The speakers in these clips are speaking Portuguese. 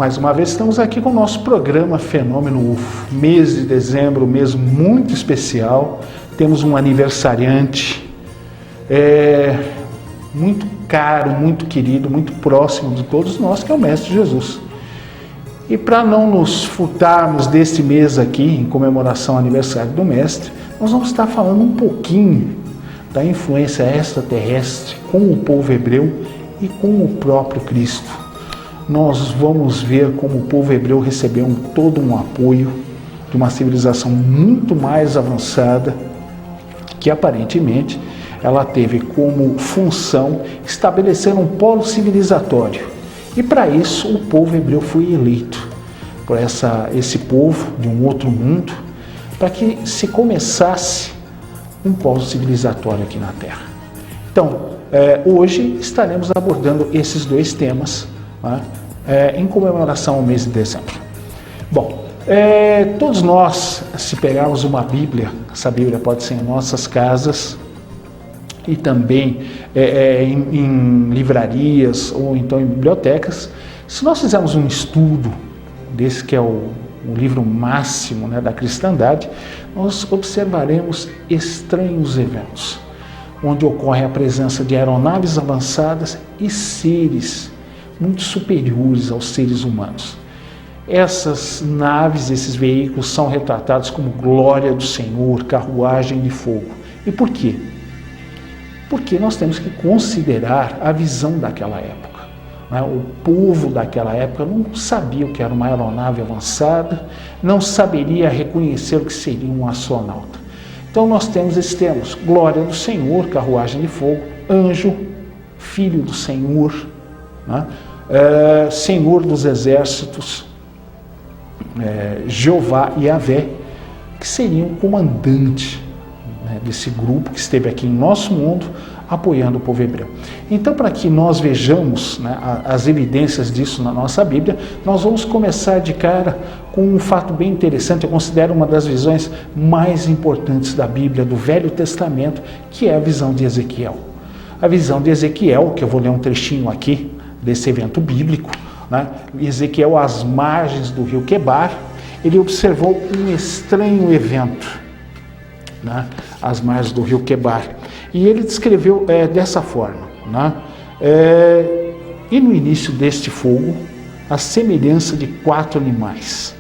Mais uma vez estamos aqui com o nosso programa Fenômeno UFO. Mês de dezembro, mês muito especial. Temos um aniversariante muito caro, muito querido, muito próximo de todos nós, que é o Mestre Jesus. E para não nos furtarmos deste mês aqui, em comemoração ao aniversário do Mestre, nós vamos estar falando um pouquinho da influência extraterrestre com o povo hebreu e com o próprio Cristo. Nós vamos ver como o povo hebreu recebeu todo um apoio de uma civilização muito mais avançada, que aparentemente ela teve como função estabelecer um polo civilizatório. E para isso o povo hebreu foi eleito por esse povo de um outro mundo, para que se começasse um polo civilizatório aqui na Terra. Então, hoje estaremos abordando esses dois temas, em comemoração ao mês de dezembro. Bom, todos nós, se pegarmos uma Bíblia, essa Bíblia pode ser em nossas casas e também em livrarias ou então em bibliotecas, se nós fizermos um estudo desse que é o livro máximo, da cristandade, nós observaremos estranhos eventos, onde ocorre a presença de aeronaves avançadas e seres muito superiores aos seres humanos. Essas naves, esses veículos são retratados como glória do Senhor, carruagem de fogo. E por quê? Porque nós temos que considerar a visão daquela época. O povo daquela época não sabia o que era uma aeronave avançada, não saberia reconhecer o que seria um astronauta. Então nós temos esses termos: glória do Senhor, carruagem de fogo, anjo, filho do Senhor, Senhor dos exércitos, Jeová e Yahvé, que seriam o comandante desse grupo que esteve aqui em nosso mundo apoiando o povo hebreu. Então, para que nós vejamos as evidências disso na nossa Bíblia, nós vamos começar de cara com um fato bem interessante. Eu considero uma das visões mais importantes da Bíblia, do Velho Testamento, que é a visão de Ezequiel. A visão de Ezequiel, que eu vou ler um trechinho aqui desse evento bíblico, Ezequiel, às margens do rio Quebar, ele observou um estranho evento, às margens do rio Quebar. E ele descreveu dessa forma, e no início deste fogo, a semelhança de 4 animais.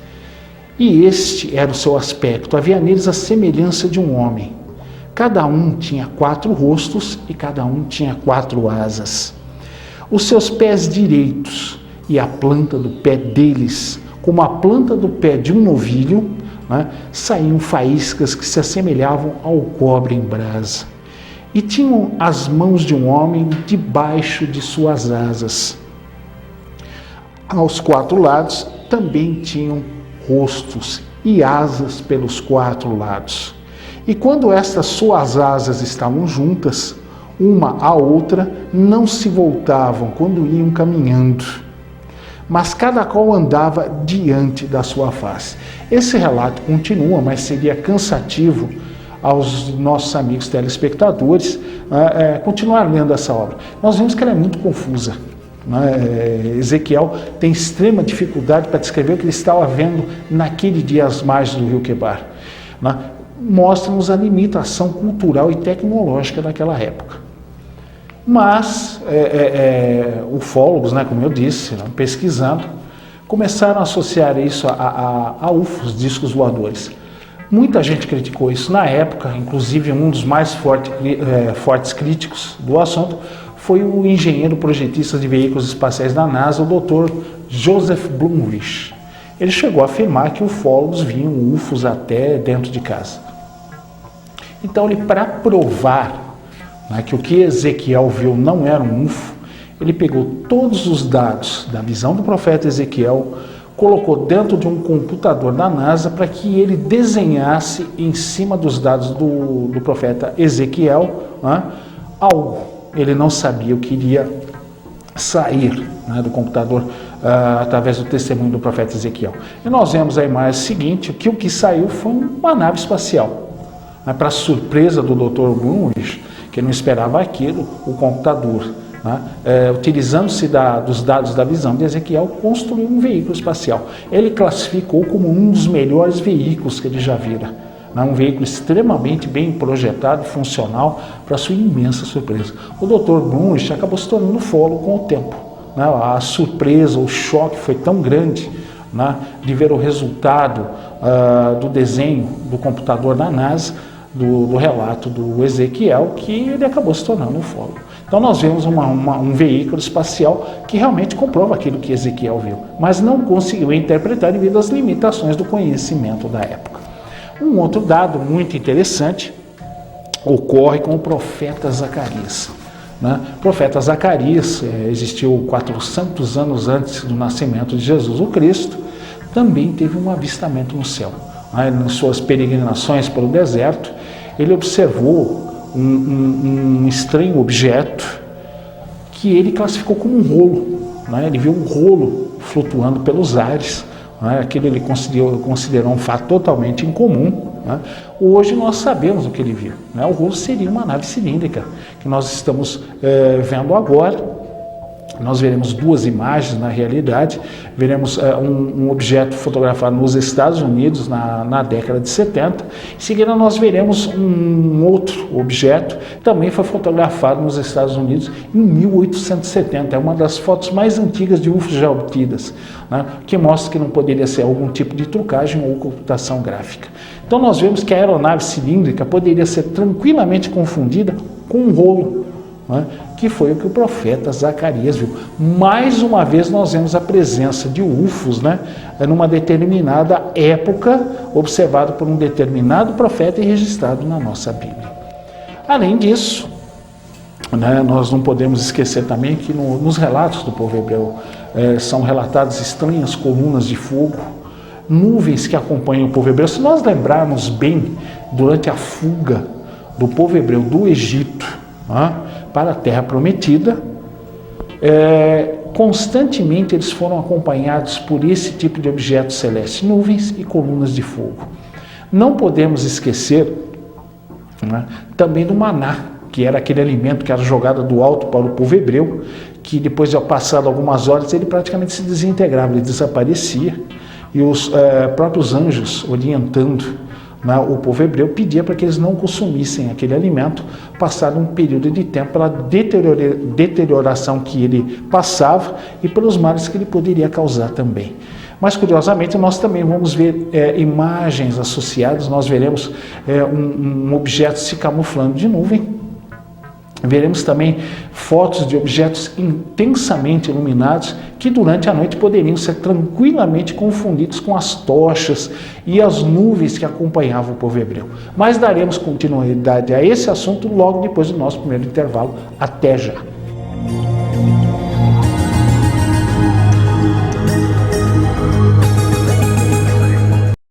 E este era o seu aspecto, havia neles a semelhança de um homem. Cada um tinha 4 rostos e cada um tinha 4 asas. Os seus pés direitos e a planta do pé deles, como a planta do pé de um novilho, saíam faíscas que se assemelhavam ao cobre em brasa. E tinham as mãos de um homem debaixo de suas asas. Aos 4 lados também tinham rostos e asas pelos 4 lados. E quando estas suas asas estavam juntas, uma à outra, não se voltavam quando iam caminhando, mas cada qual andava diante da sua face. Esse relato continua, mas seria cansativo aos nossos amigos telespectadores continuar lendo essa obra. Nós vemos que ela é muito confusa. Ezequiel tem extrema dificuldade para descrever o que ele estava vendo naquele dia às margens do rio Quebar. Mostra-nos a limitação cultural e tecnológica daquela época. Mas ufólogos, como eu disse, pesquisando, começaram a associar isso a UFOs, discos voadores. Muita gente criticou isso na época, inclusive um dos mais fortes críticos do assunto foi o engenheiro projetista de veículos espaciais da NASA, o Dr. Joseph Blumrich. Ele chegou a afirmar que ufólogos viam UFOs até dentro de casa. Então, para provar que o que Ezequiel viu não era um UFO, ele pegou todos os dados da visão do profeta Ezequiel, colocou dentro de um computador da NASA para que ele desenhasse em cima dos dados do profeta Ezequiel algo. Ele não sabia o que iria sair do computador através do testemunho do profeta Ezequiel. E nós vemos a imagem seguinte, que o que saiu foi uma nave espacial. Para surpresa do Dr. Blumrich, que não esperava aquilo, o computador né, utilizando-se dos dados da visão de Ezequiel, construiu um veículo espacial. Ele classificou como um dos melhores veículos que ele já vira. Um veículo extremamente bem projetado, funcional, para sua imensa surpresa. O Dr. Brunlich acabou se tornando ufólogo com o tempo. A surpresa, o choque foi tão grande, de ver o resultado do desenho do computador da NASA, do relato do Ezequiel, que ele acabou se tornando ufólogo. Então nós vemos um veículo espacial que realmente comprova aquilo que Ezequiel viu, mas não conseguiu interpretar devido às limitações do conhecimento da época. Um outro dado muito interessante ocorre com o profeta Zacarias. O profeta Zacarias existiu 400 anos antes do nascimento de Jesus o Cristo, também teve um avistamento no céu. Em suas peregrinações pelo deserto, ele observou um estranho objeto que ele classificou como um rolo. Ele viu um rolo flutuando pelos ares. Aquilo ele considerou um fato totalmente incomum. Hoje nós sabemos o que ele viu. O rolo seria uma nave cilíndrica que nós estamos vendo agora. Nós veremos duas imagens na realidade. Veremos um objeto fotografado nos Estados Unidos na década de 70. Em seguida nós veremos um outro objeto, também foi fotografado nos Estados Unidos em 1870. É uma das fotos mais antigas de UFOs já obtidas, que mostra que não poderia ser algum tipo de trucagem ou computação gráfica. Então nós vemos que a aeronave cilíndrica poderia ser tranquilamente confundida com um rolo, que foi o que o profeta Zacarias viu. Mais uma vez nós vemos a presença de UFOs, numa determinada época, observado por um determinado profeta e registrado na nossa Bíblia. Além disso, nós não podemos esquecer também que nos relatos do povo hebreu são relatadas estranhas colunas de fogo, nuvens que acompanham o povo hebreu. Se nós lembrarmos bem, durante a fuga do povo hebreu do Egito para a Terra Prometida, constantemente eles foram acompanhados por esse tipo de objetos celestes, nuvens e colunas de fogo. Não podemos esquecer também do maná, que era aquele alimento que era jogado do alto para o povo hebreu, que depois de passado algumas horas ele praticamente se desintegrava, ele desaparecia, e os próprios anjos orientando o povo hebreu pedia para que eles não consumissem aquele alimento, passado um período de tempo, pela deterioração que ele passava e pelos males que ele poderia causar também. Mas, curiosamente, nós também vamos ver imagens associadas. Nós veremos um objeto se camuflando de nuvem. Veremos também fotos de objetos intensamente iluminados que durante a noite poderiam ser tranquilamente confundidos com as tochas e as nuvens que acompanhavam o povo hebreu. Mas daremos continuidade a esse assunto logo depois do nosso primeiro intervalo. Até já!